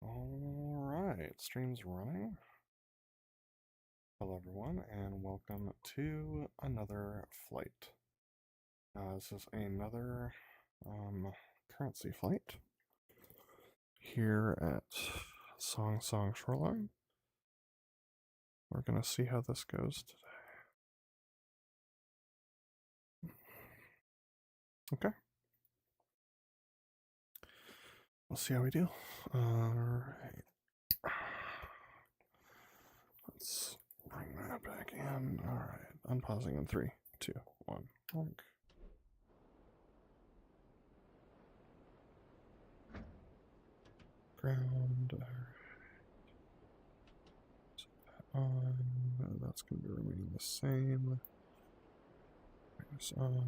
Alright, stream's running. Hello everyone, and welcome to another flight. This is another currency flight here at Songsong Shoreline. We're going to see how this goes today. Okay. We'll see how we do. Alright. Let's bring that back in. Alright, unpausing in 3, 2, 1, link. Ground. Set that on. That's going to be remaining the same. Minus on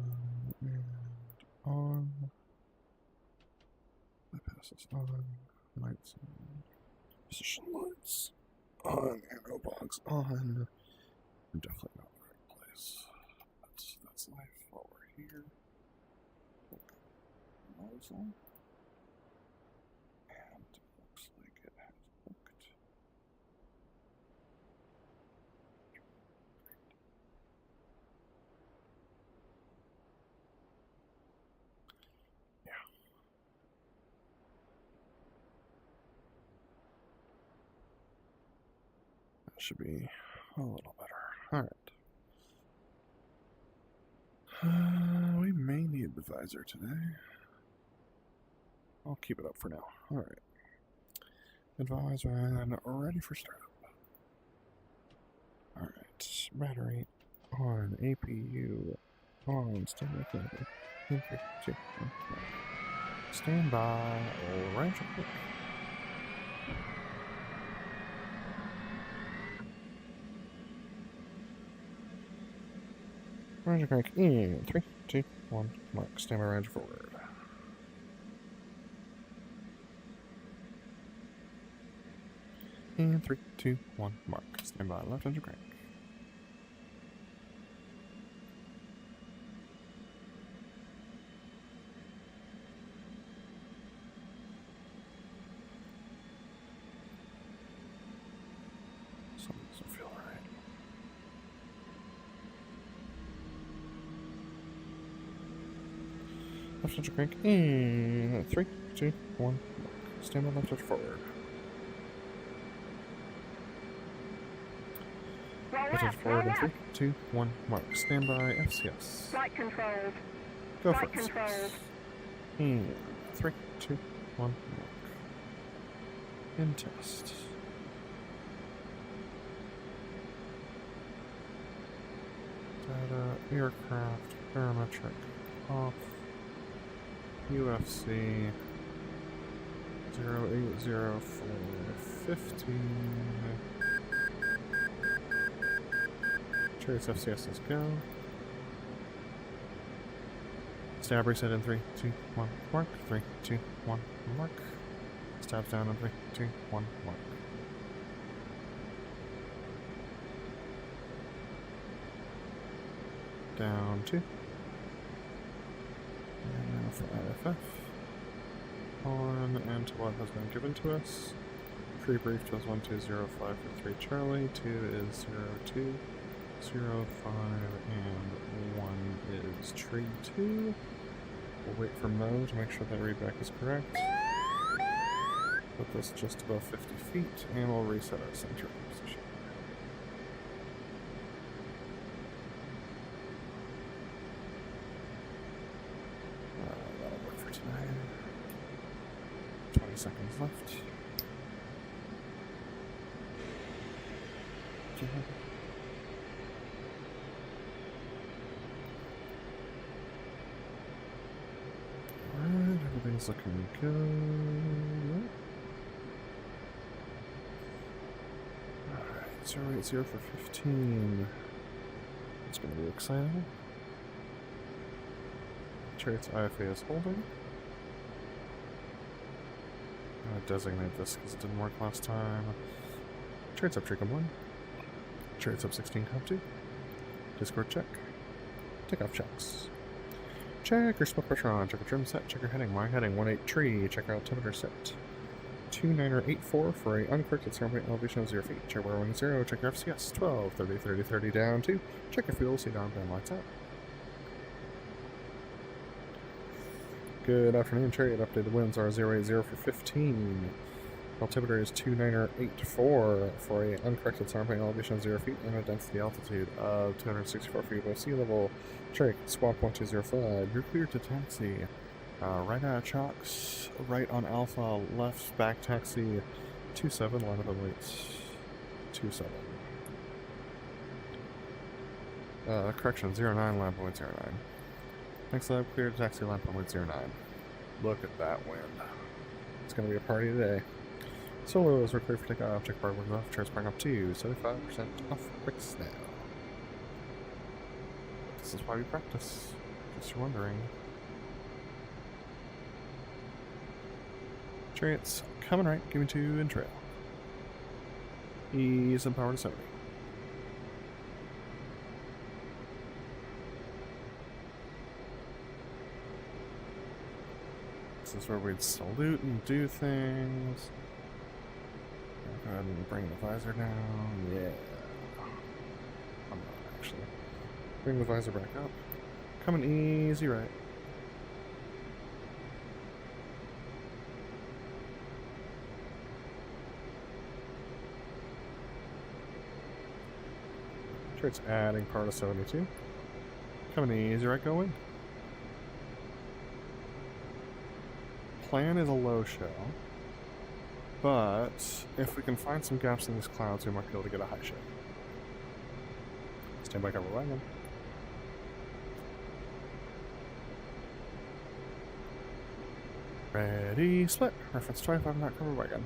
and on. That passes on. Lights on. Position lights on. Arrow box on. We're definitely not in the right place. That's life while we're here. Muzzle. And it looks like it has hooked. Yeah. That should be a little better. Alright. We may need the visor today. I'll keep it up for now. Alright. Advisor and ready for startup. Alright. Battery on. APU on. Stand by. Range of quick. Range crank in 3, 2, 1, mark. Stand by range forward. In 3, 2, 1, mark. Stand by left engine crank. Something doesn't feel right. Left engine crank in 3, 2, 1, mark. Stand by left engine forward. Left engine forward in 3, 2, 1, mark. Stand by FCS. Flight controlled. Go for Flight it. controlled. In 3, 2, 1, mark. In test. Data, aircraft, parametric, off, UFC, 080415. Chariot's FCS is go. Stab reset in 3, 2, 1, mark. 3, 2, 1, mark. Stabs down in 3, 2, 1, mark. Down 2. And now for IFF. On and to what has been given to us. Pre-briefed was 1205 for 3 Charlie, 2 is 02, 05, and 1 is tree 2. We'll wait for Mo to make sure that readback is correct. Put this just above 50 feet, and we'll reset our center position. That'll work for tonight. 20 seconds left. Alright, everything's looking good. Alright, 080 for 15. It's going to be exciting. Chariot's IFA is holding. I'm going to designate this because it didn't work last time. Chariot's up, Tricom 1. Chariot's up 16, comp 2. Discord check. Takeoff checks. Check your smoke pressure on. Check your trim set. Check your heading. My heading 18 tree. Check your altimeter set. 2984 for a uncorrected start point elevation of 0 feet. Check wire wing 0, check your FCS. 12, 30, 30, 30 down 2. Check your fuel, see down, band lights out. Good afternoon, Chariot. Updated winds are 080 for 15. Altimeter is 2984 for a uncorrected start point elevation of 0 feet and a density altitude of 264 feet above sea level. Chariot, squawk 1205. You're clear to taxi. Right out of Chalks, right on Alpha, left back taxi 27, line up and weights 27. Correction 09, line up and weight 09. Next lap, clear to taxi, line up and weight 09. Look at that wind. It's going to be a party today. Solos, we're clear for takeoff. Check bar winds off. Charts back up to 75% off bricks now. This is why we practice. Just you're wondering. Chariots coming right, give me 2 in trail. Ease and power to 70. This is where we'd salute and do things. Go ahead and bring the visor down. Yeah. I'm not actually. Bring the visor back up. Coming easy right. It's adding part of 72. Coming easy right, going. Plan is a low show, but if we can find some gaps in these clouds, we might be able to get a high show. Stand by cover wagon. Ready, split. Reference 25, not cover wagon.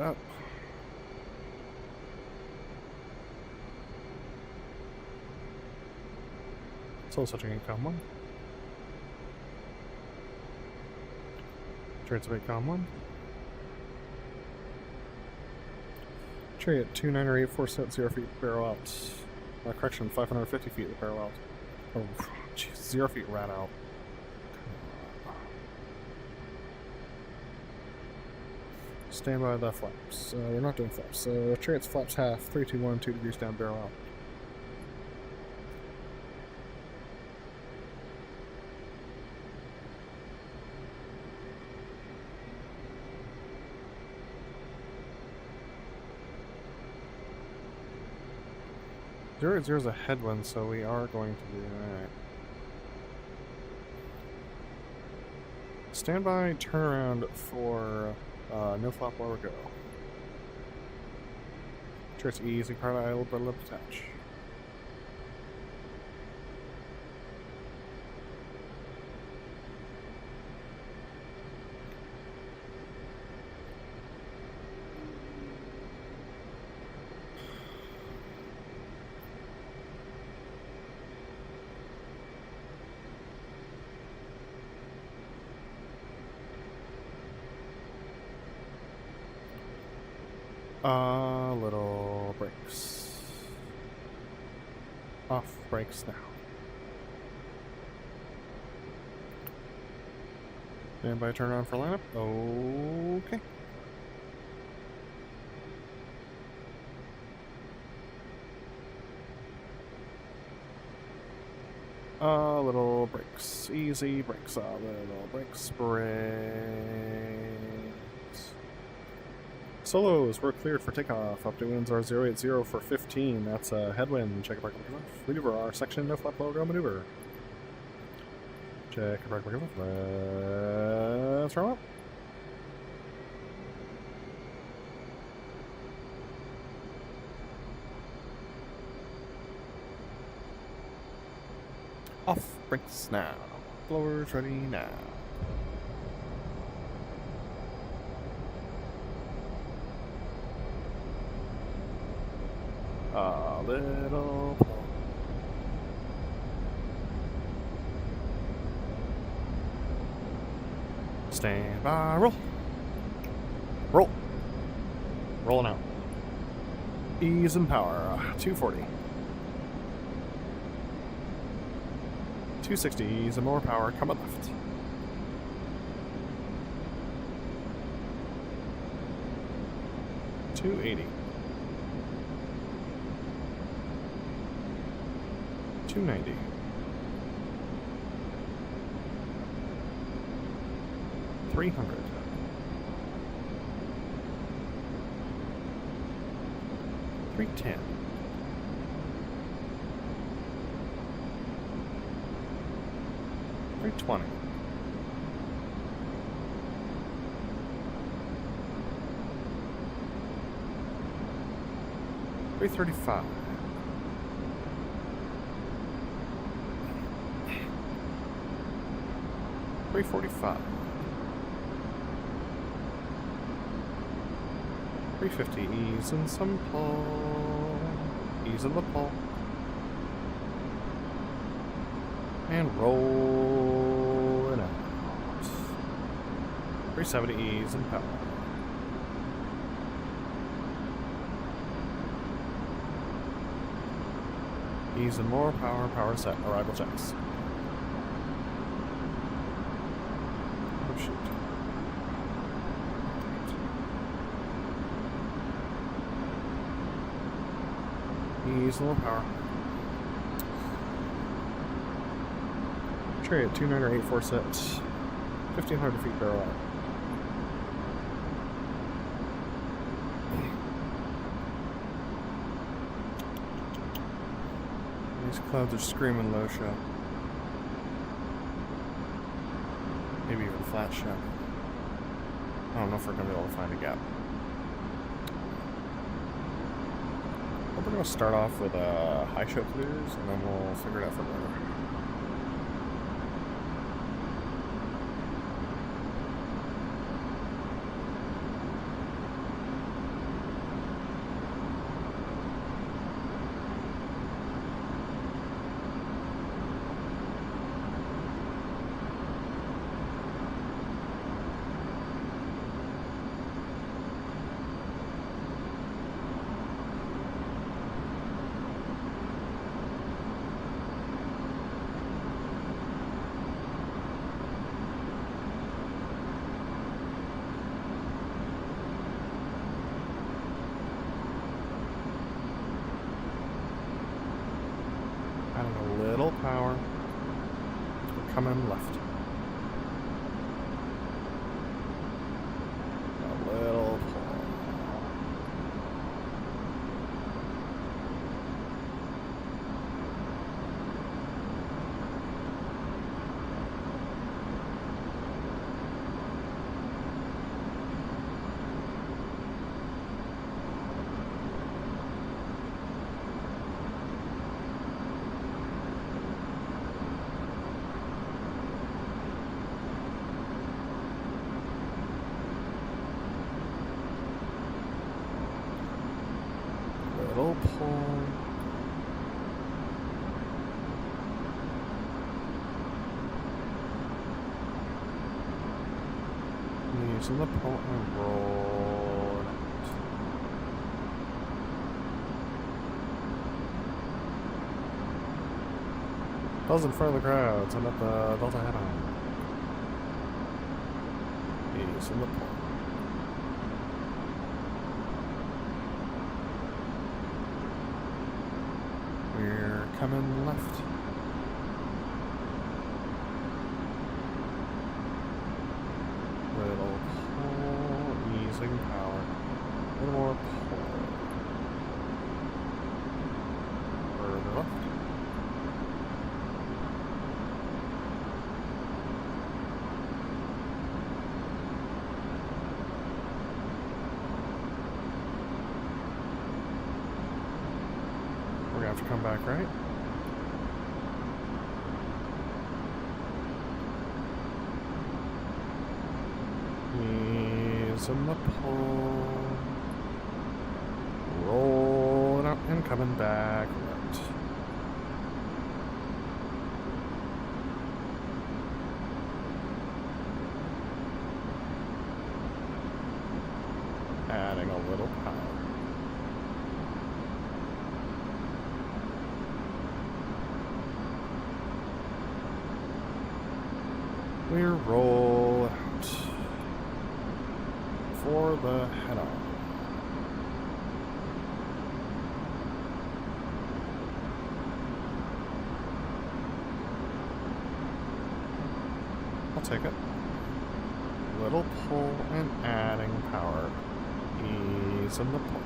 Up. Soul searching income 1. Chariot of income 1. Chariot 2984 set 0 feet barrel out. Correction 550 feet the barrel out. Oh, jeez, 0 feet ran out. Stand by the flaps. We're not doing flaps. Chariot's flaps half. 3, 2, 1, 2 degrees down, barrel out. Zero's a headwind, so we are going to do that. Stand by, turn around for no flap lower go. Sure, it's easy, part idle, but lip attach. Little brakes. Off brakes now. Stand by, turn on for lineup. Okay. Little brakes. Easy brakes. Little brakes. Brakes. Solos, we're cleared for takeoff. Up to winds are 080 for 15. That's a headwind. Check it back off. Maneuver our section, no flap logo maneuver. Check it back off. Let's roll up. Off brakes now. Blowers ready now. A little. Stand by, roll. Roll. Rolling out. Ease and power, 240. 260s and more power coming left. $280. $290. $300. $310. $320. $335. $345. $350. Ease and some pull. Ease in the pull. And roll it out. 370. Ease and power. Ease and more power. Power set. Arrival checks. Oh shoot. Ease and more power. Chariot 2984 set. 1,500 feet barrel out. These clouds are screaming low shot. Maybe even flat shot. I don't know if we're going to be able to find a gap. We're going to start off with high shot clears, and then we'll figure it out from there. Power. We're coming left. A little pull. Little pull. Using the pull and roll it out. Buzz in front of the crowds and let the Delta head on. Using the pull. We're coming left. Little pull, easing power. A little more pull. Further left. We're gonna have to come back right. In the pull, rolling up and coming back right. Adding a little power. We roll out for the head-on. I'll take it. Little pull and adding power. Ease in the pull.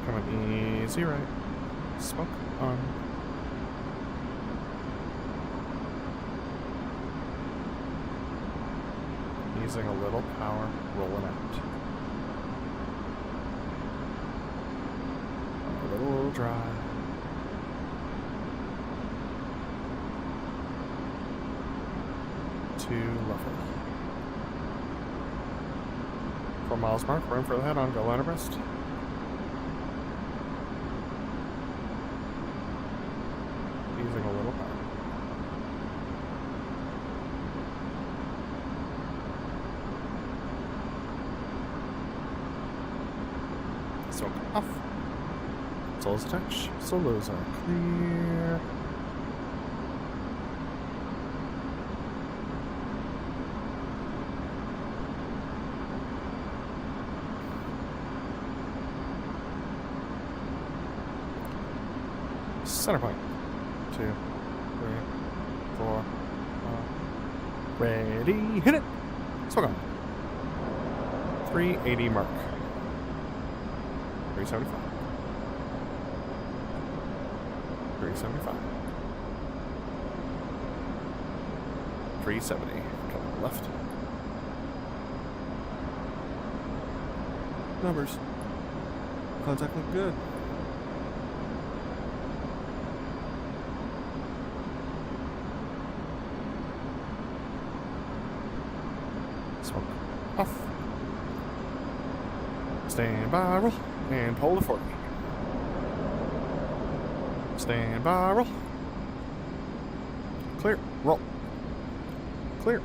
Coming easy right. Smoke on. Using a little power, rolling out. A little dry. To level. 4 miles mark, room for the head on, go line abreast. Using a little power. Smoke off. Solos attached. Solos are clear. Center point. 2, 3, 4, 5. Ready, hit it! Smoke on. 380 mark. 375. 375. 370. Coming left. Numbers. Contact look good. Smoke off. Stand by, roll, and pull to 40. Stand by, roll. Clear, roll. Clear.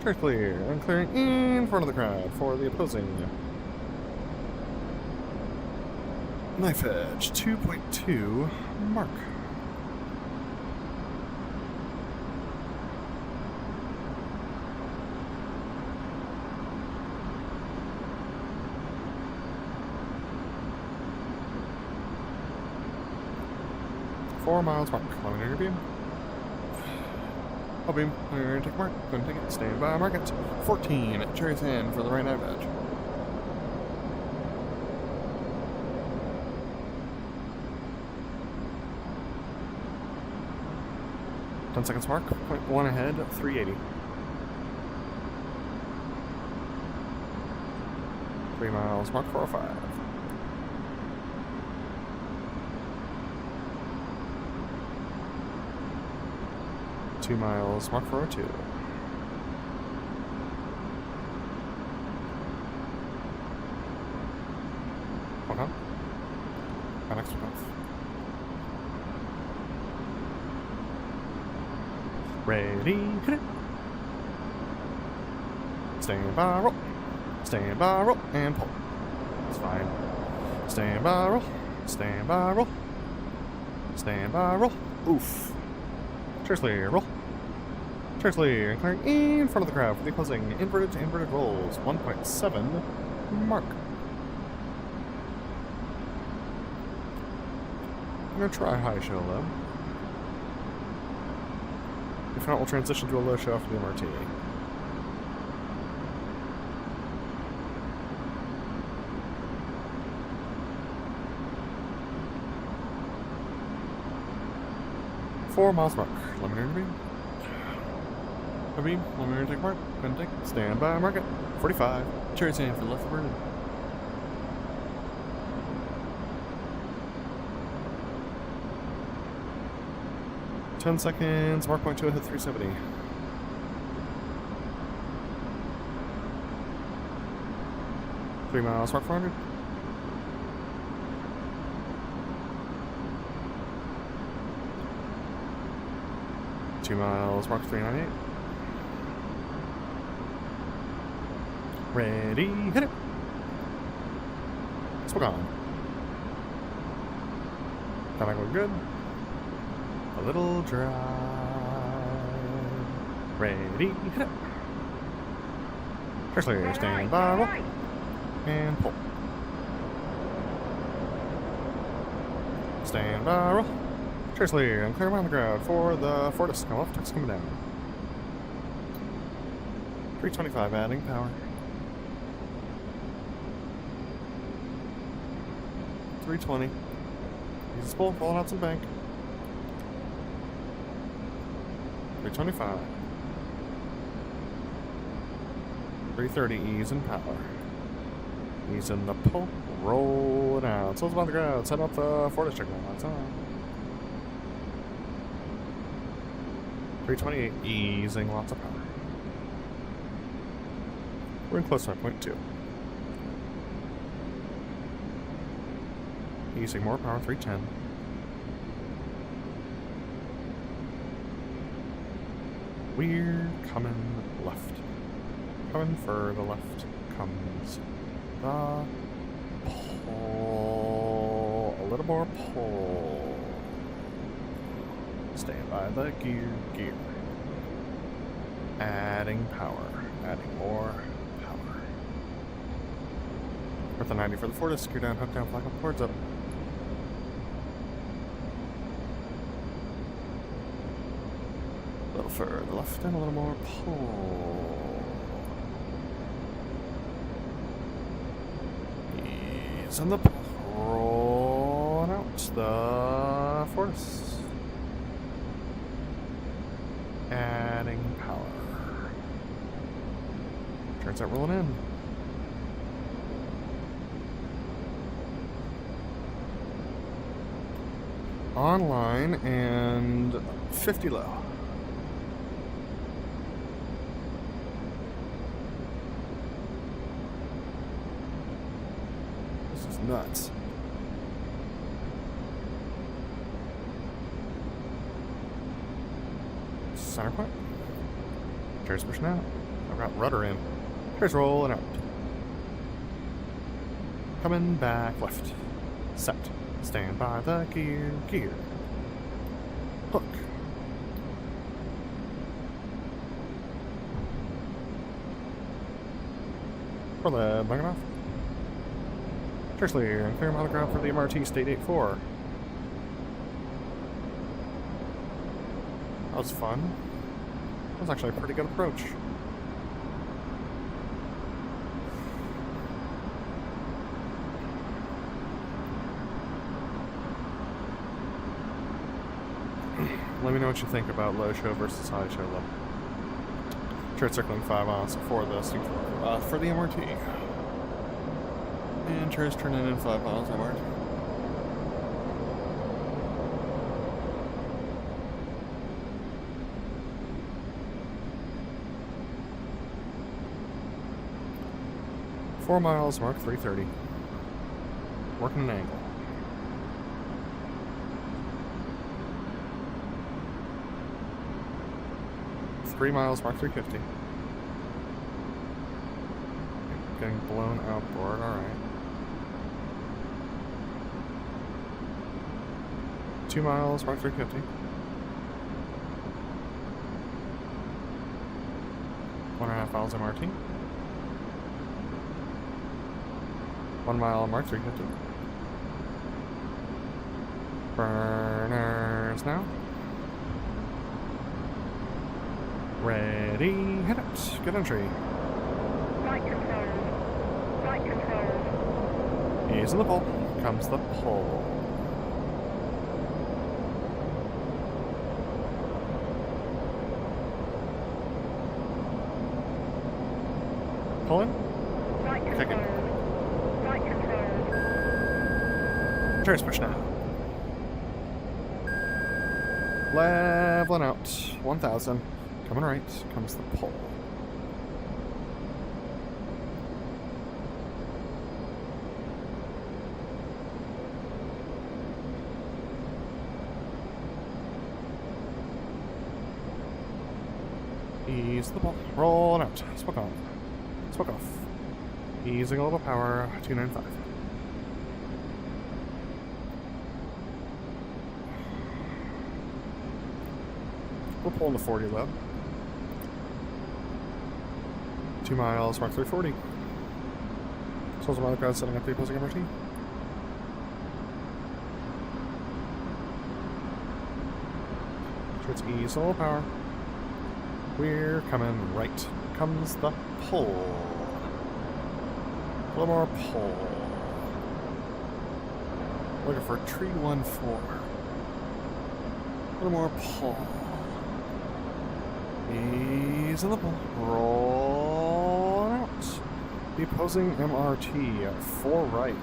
Clear, clear. And clearing in front of the crowd for the opposing. Knife edge, 2.2 mark. Four miles mark. Let me know your beam. I'll beam. We're gonna take a mark. Gonna take it. Stand by. Mark it. 14. Cherry's hand for the right knife edge. Ten seconds mark. 0.1 ahead. 380. 3 miles mark. 405. 2 miles, mark 402. Okay. My next one off. Ready, hit it. Stand by, roll. Stand by, roll, and pull. It's fine. Stand by, roll. Stand by, roll. Stand by, roll. Oof. Cheers, clear, roll. Cheers, clear, and clearing in front of the crowd for the opposing inverted to inverted rolls. 1.7 mark. I'm gonna try high show low. If not, we'll transition to a low show after the MRT. Four miles mark. Luminary beam. A beam. Luminary take mark. Gonna take. Stand by. Mark it. 45. Cherry's hand for the left of burning. Ten seconds. Mark point 2 hit 370. Three miles. Mark 400. Two miles, mark 398. Ready, hit it. Smoke on. Kinda going good. A little dry. Ready, hit it. Seriously, stand by, roll. And pull. Stand by, roll. Seriously, I'm clearing around the ground for the Fortis. Come off, text coming down. 325 adding power. 320. Use this pull, pulling out some bank. 325. 330, ease in power. Ease in the pull, roll it out. So it's on the ground, set up the Fortis check lights on. 328, easing lots of power. We're in close to 5.2. Easing more power, 310. We're coming left. Coming for the left comes the pull. A little more pull. Stand by the gear. Adding power. Adding more power. Worth the 90 for the Fortis. Gear down, hook down, flag up, boards up. A little further left and a little more pull. Ease on the pull. Rolling out the Fortis. Adding power. Turns out rolling in. Online and 50 low. This is nuts. Center point. Chair's pushing out. I've got rudder in. Chair's rolling out. Coming back left. Set. Stand by the gear. Hook. Roll that blanket off. Seriously, and clear him out of the ground for the MRT State 84. That was fun. That was actually a pretty good approach. Let me know what you think about low show versus high show low. Chariot circling 5 miles for the for the MRT. And Chariot's turning in 5 miles MRT. $4 miles, mark 330. Working an angle. 3 miles, mark 350. Getting blown outboard, alright. 2 miles, mark 350. 1.5 miles MRT. 1 mile, mark 350. Burners now. Ready, hit it. Good entry. Right confirmed. Right confirmed. Ease in the pull. Comes the pull. Pulling. Right confirmed. Kicking. Right confirmed. Chariot's pushing out. Leveling out. 1,000. Coming right, comes the pull. Ease the pull. Rolling out. Spoke on. Spoke off. Easing a little power. 295. We're pulling the 40 low. 2 miles, mark 340. Souls of crowd setting up the opposing MRT. Let's ease a little power. We're coming right. Comes the pull. A little more pull. Looking for tree 1-4. A little more pull. Ease in the pull. Roll out. The opposing MRT at 4 right.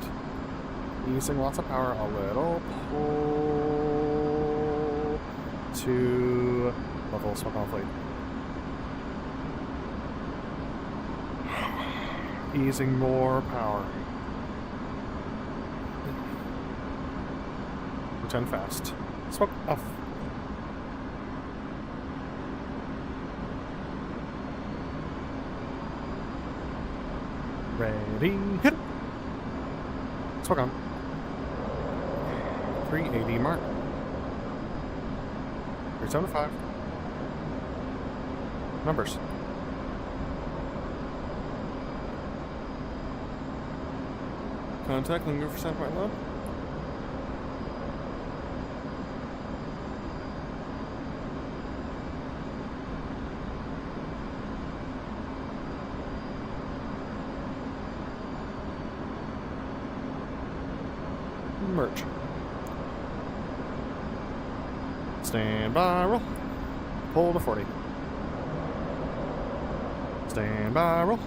Easing lots of power. A little pull to level smoke on fleet. Easing more power. Return fast. Smoke off. Ready, hit it. Smoke on. 380 mark. 375. Numbers. Contact, linger for center point low. Merge. Stand by, roll. Pull to 40. Stand by, roll.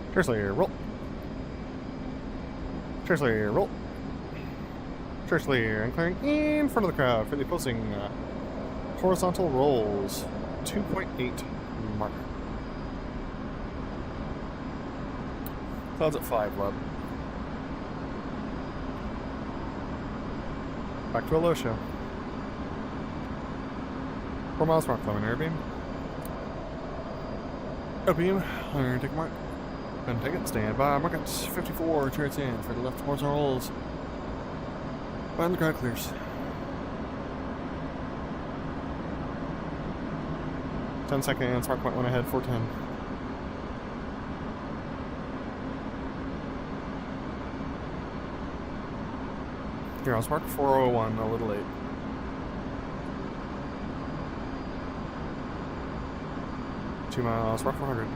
Seriously, roll. Seriously, roll. Seriously, and clearing in front of the crowd for the opposing horizontal rolls. 2.8 mark. Clouds at 5, love. Back to a low show. 4 miles mark, climbing air beam. Opium, iron, take a mark. Gonna take it, stand by, mark it. 54, Chariots in for the left horizontal rolls. Find the crowd clears. 10 seconds, mark point 1 ahead, 410. Here, I'll mark 401, a little late. Two miles, mark 400.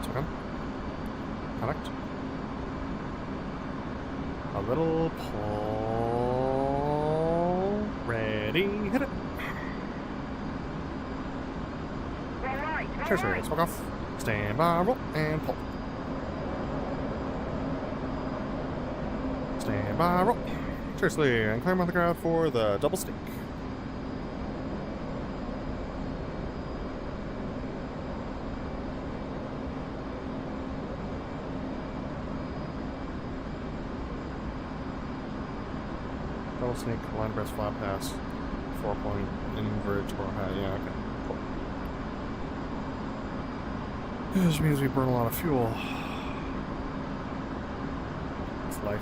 Second. Connect. A little pull. Ready, hit it. Cheers, let's walk off. Stand by, roll, and pull. Stand by, roll. Seriously, and climb on the crowd for the double stake. Double snake, line breast, flat pass, 4-point invert, twirl hat. Yeah, okay, cool. This means we burn a lot of fuel. It's life.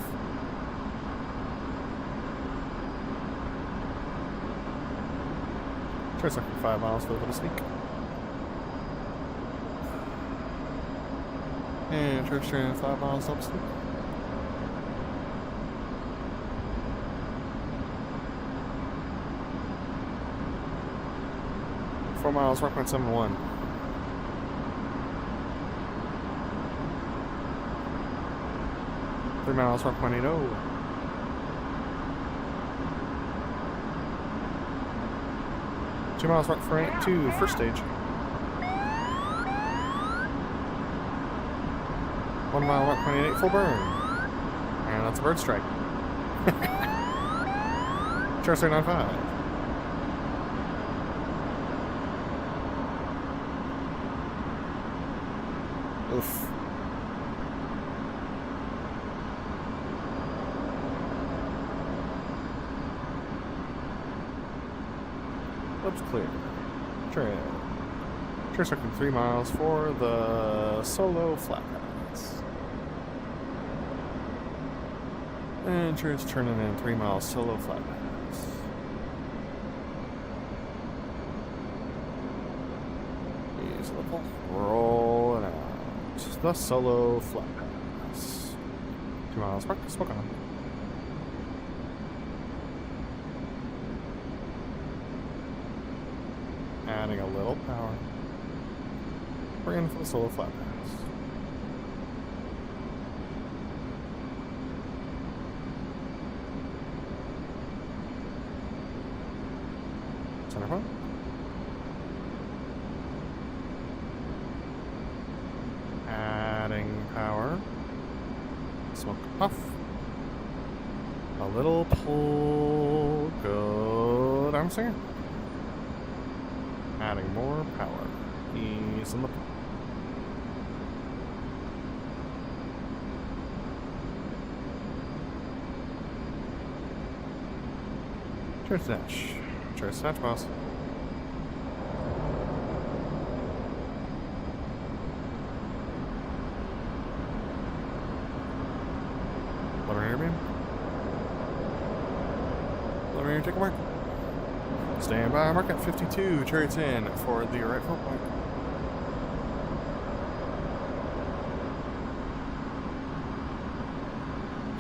Try something 5 miles for a little sneak. And try straight 5 miles double sneak. Four miles, 1.71. Three miles, 1.80. 2 miles, mark for 82, first stage. 1 mile, mark 28, full burn. And that's a bird strike. Chariot 95. Oof. Oops, clear. Chariot. Chariot circling 3 miles for the solo flatpads. And Chariot's turning in 3 miles solo flatpads. Ease the pull. Rolling out. The solo flatpads. 2 miles. Park. Smoke on. Adding a little power. Bring in for the solo flat pass. Center point. Adding power. Smoke off. A little pull. Go down singer. Adding more power. Ease in the pull. Chariot snatch. Chariot snatch, boss. Let me hear me. Let me take a mark. Stand by, mark at 52. Chariot's in for the right front point.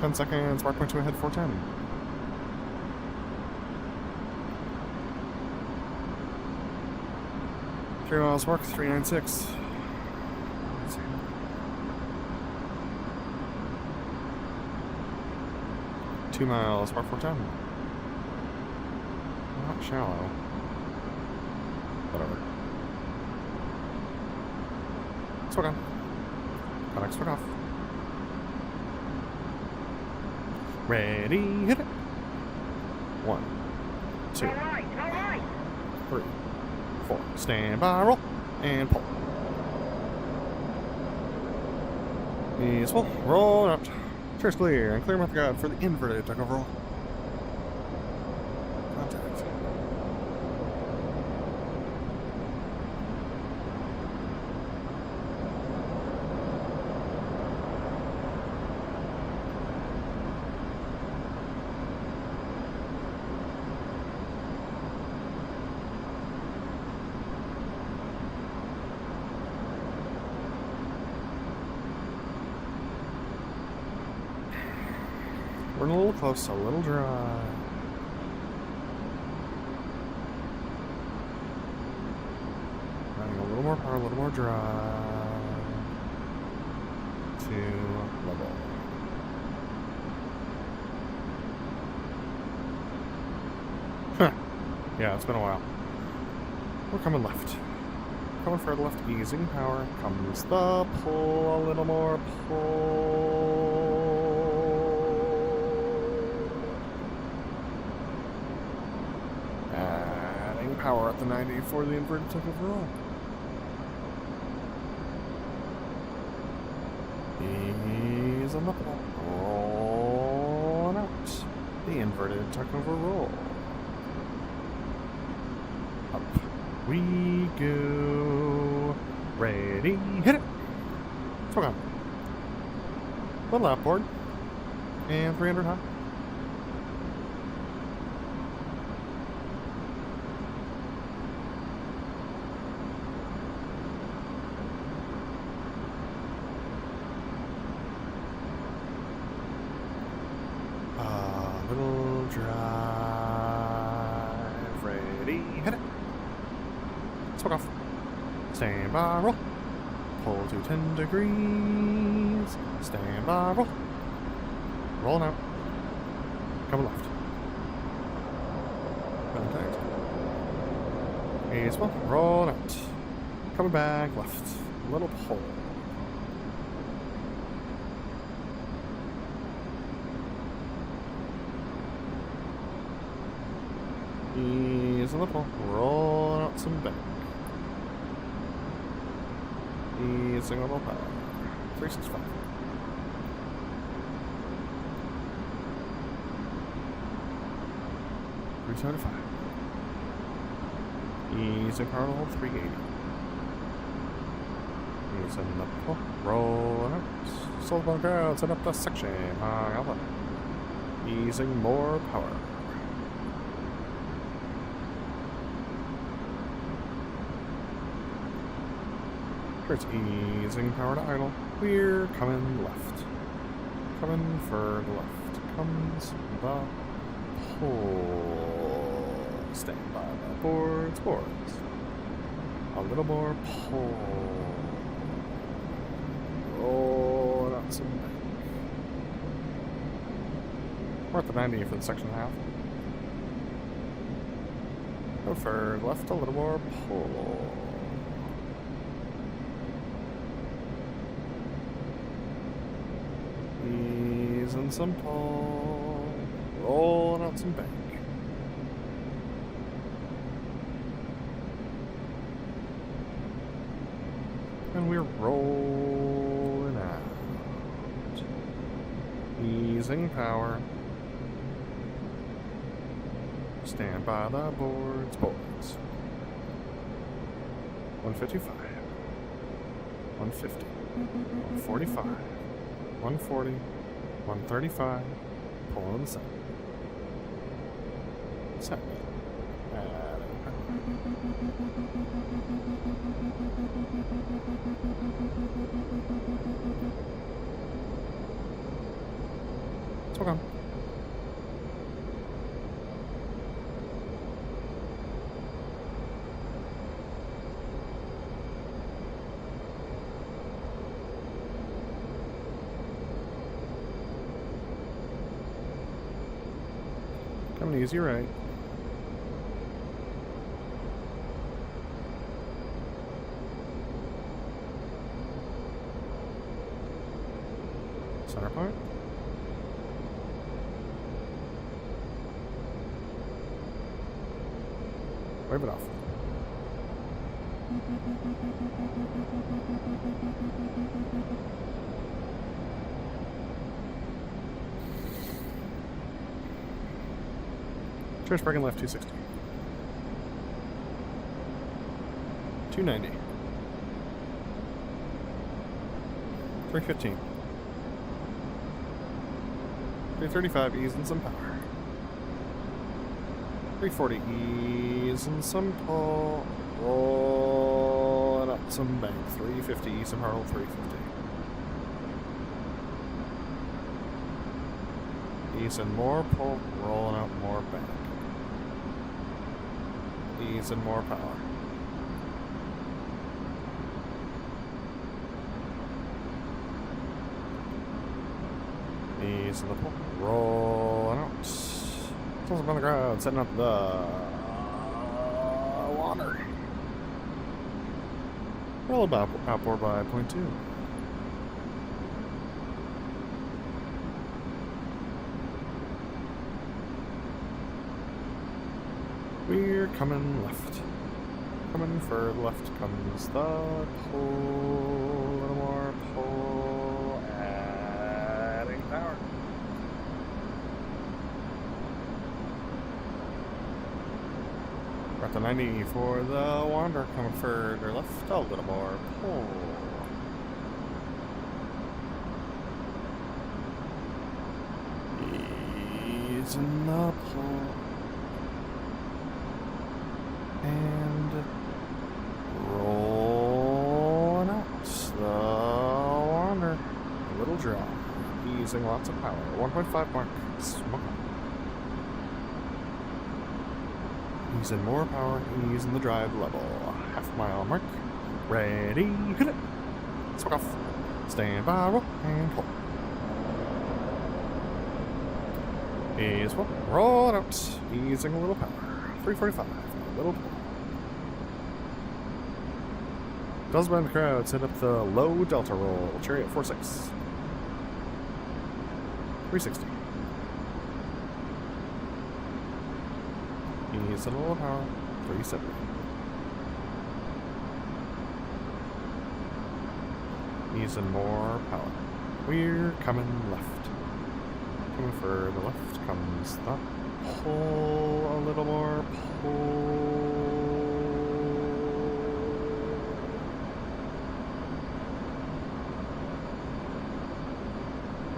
Ten seconds, mark point 2 ahead, 410. Three miles mark, 396. 2 miles, mark 410. Not shallow. Whatever. Swag on. Connect, swag off. Ready, hit it. 1, 2, All right. 3, 4. Stand by, roll, and pull. Ease full, roll out. Chariot's clear, and clear mouth guide for the inverted takeover roll. Contact. We're a little close, a little dry. Adding a little more power, a little more dry. To level. Huh. Yeah, it's been a while. We're coming left. Coming further left, easing power. Comes the pull, a little more pull. Power at the 90 for the inverted tuck overall. Ease on the pull. Roll out. The inverted tuck over roll. Up we go. Ready, hit it. Swing on. Little outboard. And 300 high. Little drive, ready, hit it. Swag off. Stand by, roll. Pull to 10 degrees. Stand by, roll. Rolling out. Coming left. Contact. Ease well, rolling out. Coming back left. Little pull. Ease on the pull, rolling out some back. Easing on the power. 365. $375. Easing power level 380. Easing the pull. Rolling out. Slow down the ground. Set up the section. High alpha. Easing more power. It's easing power to idle. We're coming left. Coming for the left. Comes the pull. Stand by the boards. A little more pull. Roll out some bank. We're at the 90 for the section half. Go for left, a little more pull. Easing some pull. Rolling out some bank. And we're rolling out. Easing power. Stand by the boards. 155. 150. 145. 140. 135. Pulling the set. Set. It's okay. Coming easy right. Center point. Wave it off. Trace braking left 260. 290. 315. 335, easing some power. 340, easing some pull. Rolling up some bank. 350, easing hurdle, 350. Easing more pull, rolling out more bank. Easing more power. Easing the pull, rolling out. Close up on the ground, setting up the water. Roll about outboard by 0.2. We're coming left. Coming for left comes the pull. A little more pull. Adding power. We're at the 90 for the Wanderer. Coming further left. A little more pull. Easing the pull. And rolling out the Wanderer. A little drop. Easing lots of power. 1.5 mark. Smoke. Using more power, using the drive level. Half mile mark. Ready, hit it. Smoke off. Stand by, roll, and pull. Ease pull. Roll it out. Easing a little power. 345. A little pull. Does by the crowd, set up the low delta roll. Chariot 46. 360. Ease a little power. 370. Using more power. We're coming left. Coming for the left comes the pull. A little more pull.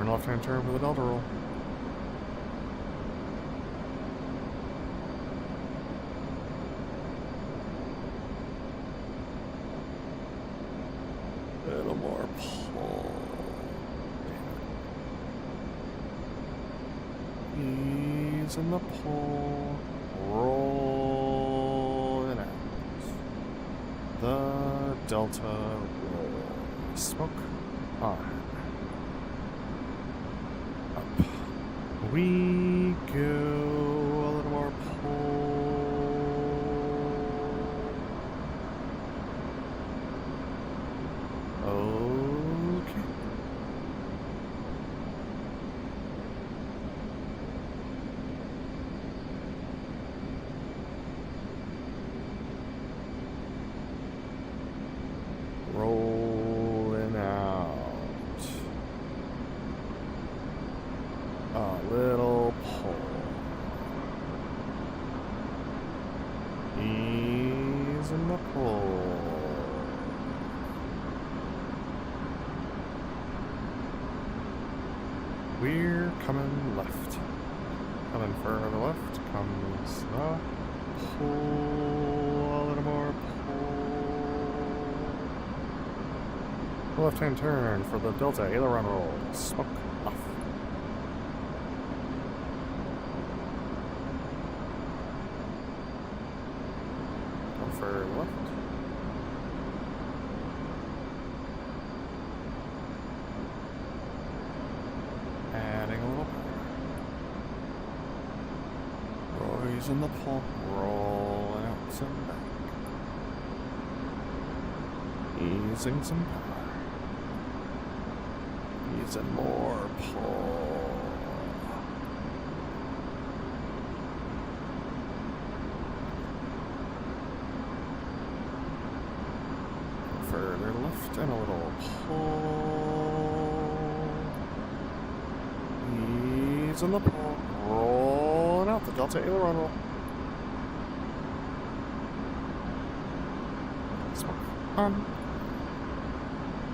We're in left-hand turn for the Delta roll. A little more pull. Ease in the pull. Roll it out. The Delta roll. Smoke on. Up. We go a little more pull. Okay. Rolling out. A little pull. Ease in the pull. We're coming left. Coming further left comes the pull. A little more pull. Left-hand turn for the Delta aileron roll. Smoke off. Go for left. Adding a little power. Raising the pull. Rolling out some back. Easing some power. Using more pull. Further left and a little pull. Using the pull. Rolling out the Delta aileron roll. Smoke on.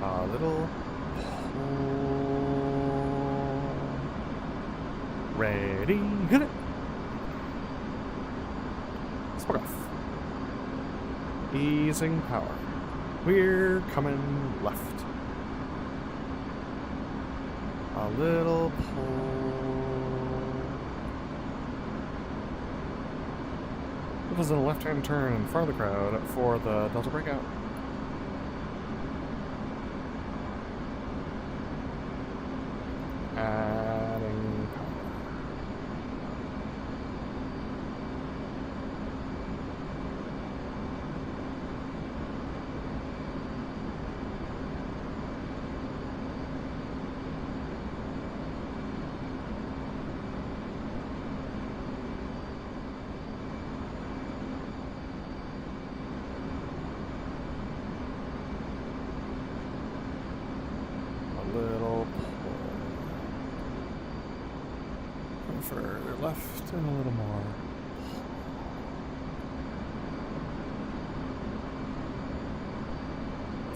A little ready, hit it. Smoke off. Easing power. We're coming left. A little pull. It was a left-hand turn in front of the crowd for the Delta breakout. Adding power. A little further left and a little more.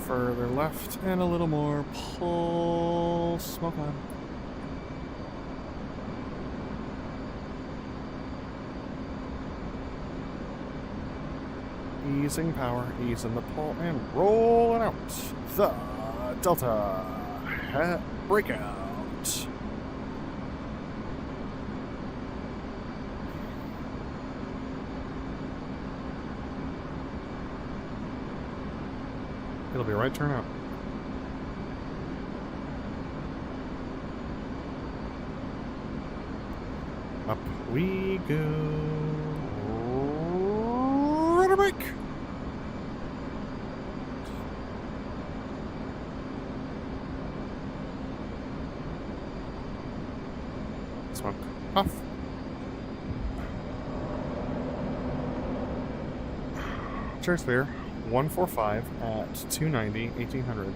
Further left and a little more. Pull. Smoke on. Easing power, easing the pull, and rolling out. The Delta breakout. It'll be a right turn out. Up we go. Rudder brake. Smoke off. Chariot clear. 145 at 290, 1800.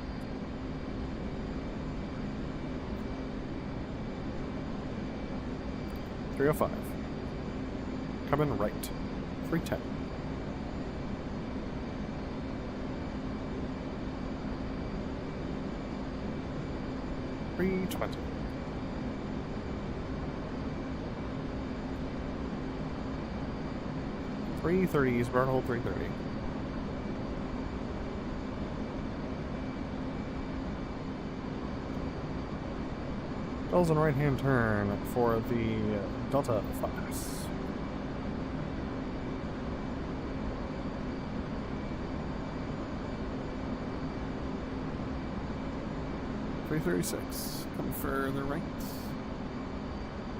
.305. Coming right. 310. 320. 330s, burn hold 330. Delta's on right-hand turn for the Delta Fox. .336. Come further right.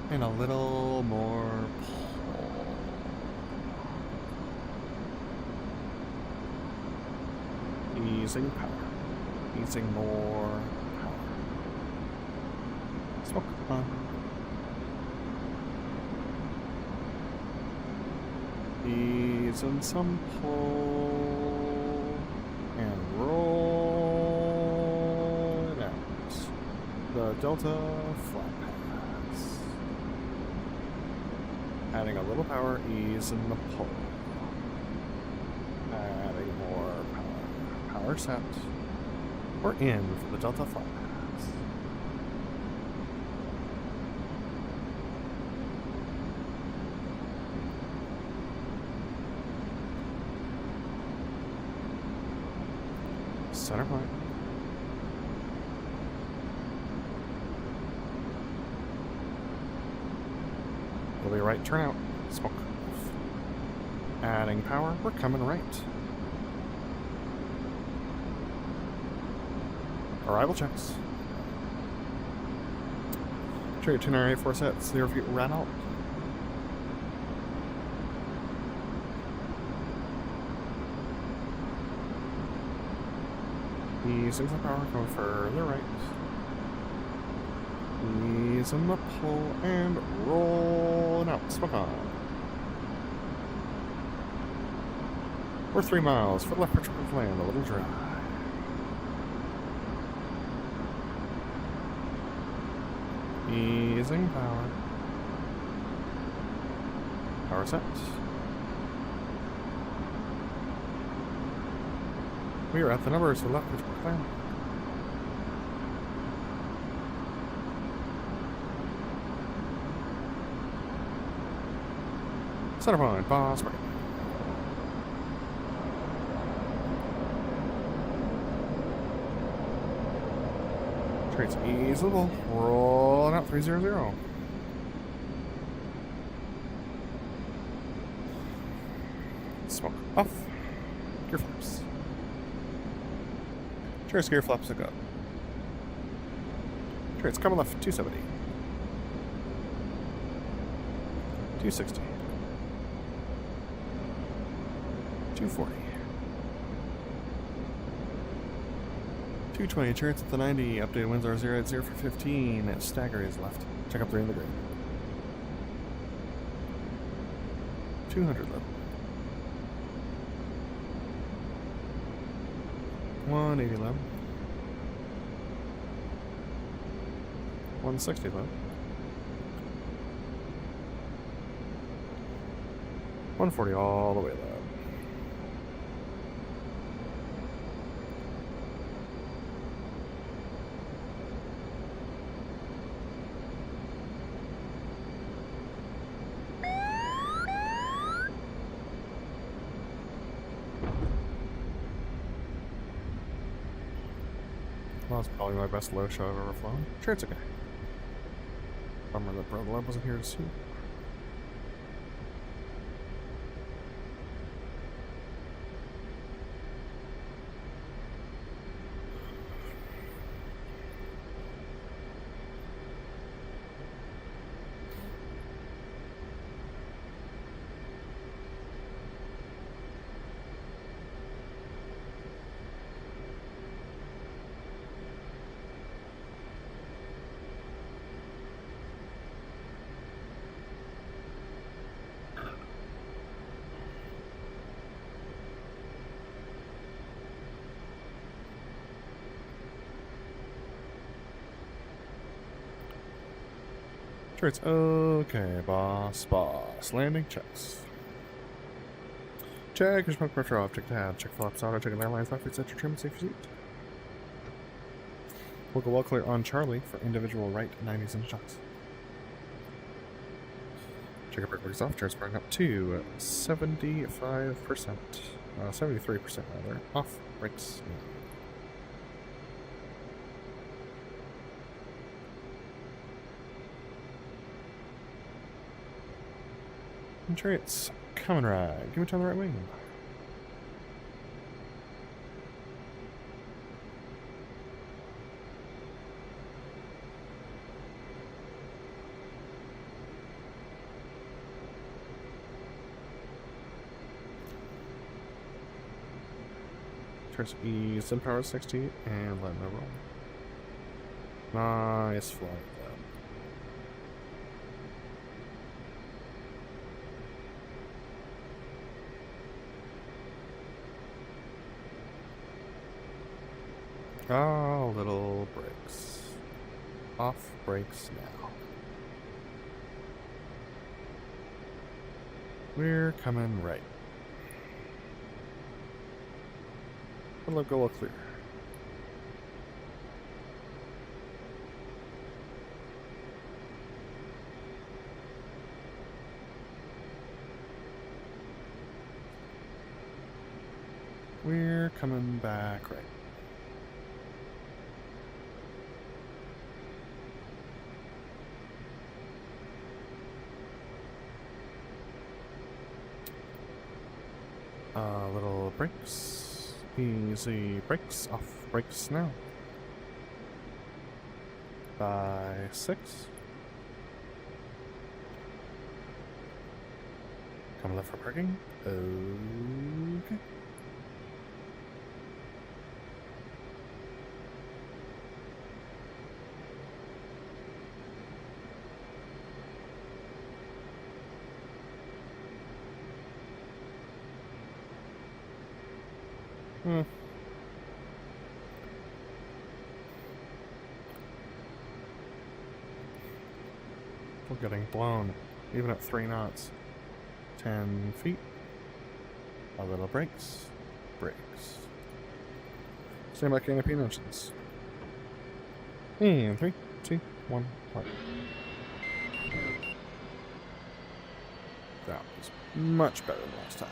And a little more pull. Easing power. Easing more power. Smoke on. Easing some pull. And roll it out. The Delta flat pass. Adding a little power, ease in the pull. Adding more power. Power set. We're in for the Delta flat pass. Center point. Will be right turnout. Smoke. Adding power. We're coming right. Arrival checks. Chariot 298 sets. 0 feet ran out. Easing the power, going further right. Easing the pull and rolling out. Smoke on. We're 3 miles for left pitch of land, a little dry. Easing power. Power set. We are at the numbers for left pitch plan. Center point, boss break. Traits easable. Rolling out 300. Smoke off. Gear flaps. Chariot's gear flaps are good. Chariot's coming left 270. 260. 240. 220. Chariot's at the 90. Updated winds are 0 at 0 for 15. Stagger is left. Check up 3 in the green. 200 left. 180 low. 160 low. 140 all the way low. Well, that's probably my best low shot I've ever flown. Sure, it's okay. Bummer that Brother Love wasn't here to see. Sure, it's okay, boss. Landing checks. Check your smoke pressure off. Check tab. Check flaps auto. Check airlines left. Set your trim and safe your seat. We'll go well clear on Charlie for individual right 90s and shots. Check brake works off. Tires burning up to 75%. 73% rather. Off. Brakes. And Chariot's coming right. Give me to the right wing. Press ease and power 60 and let me roll. Nice flight though. Oh, little brakes. Off brakes now. We're coming right. Hello, go clear. We're coming back right. Little brakes. Easy brakes. Off brakes now. By 6. Coming left for parking. Okay. We're getting blown, even at 3 knots. 10 feet. A little brakes. Brakes. Stand by canopy engines. And 3, 2, 1, flight. That was much better than last time.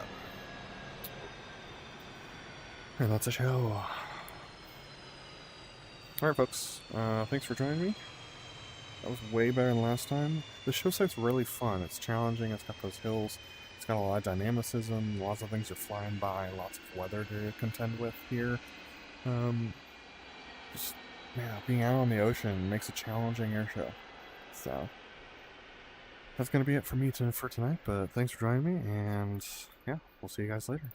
And that's a show. Alright, folks. Thanks for joining me. That was way better than last time. The show site's really fun. It's challenging. It's got those hills. It's got a lot of dynamicism. Lots of things are flying by. Lots of weather to contend with here. Just, yeah, being out on the ocean makes a challenging air show. So, that's going to be it for me for tonight. But thanks for joining me. And, yeah, we'll see you guys later.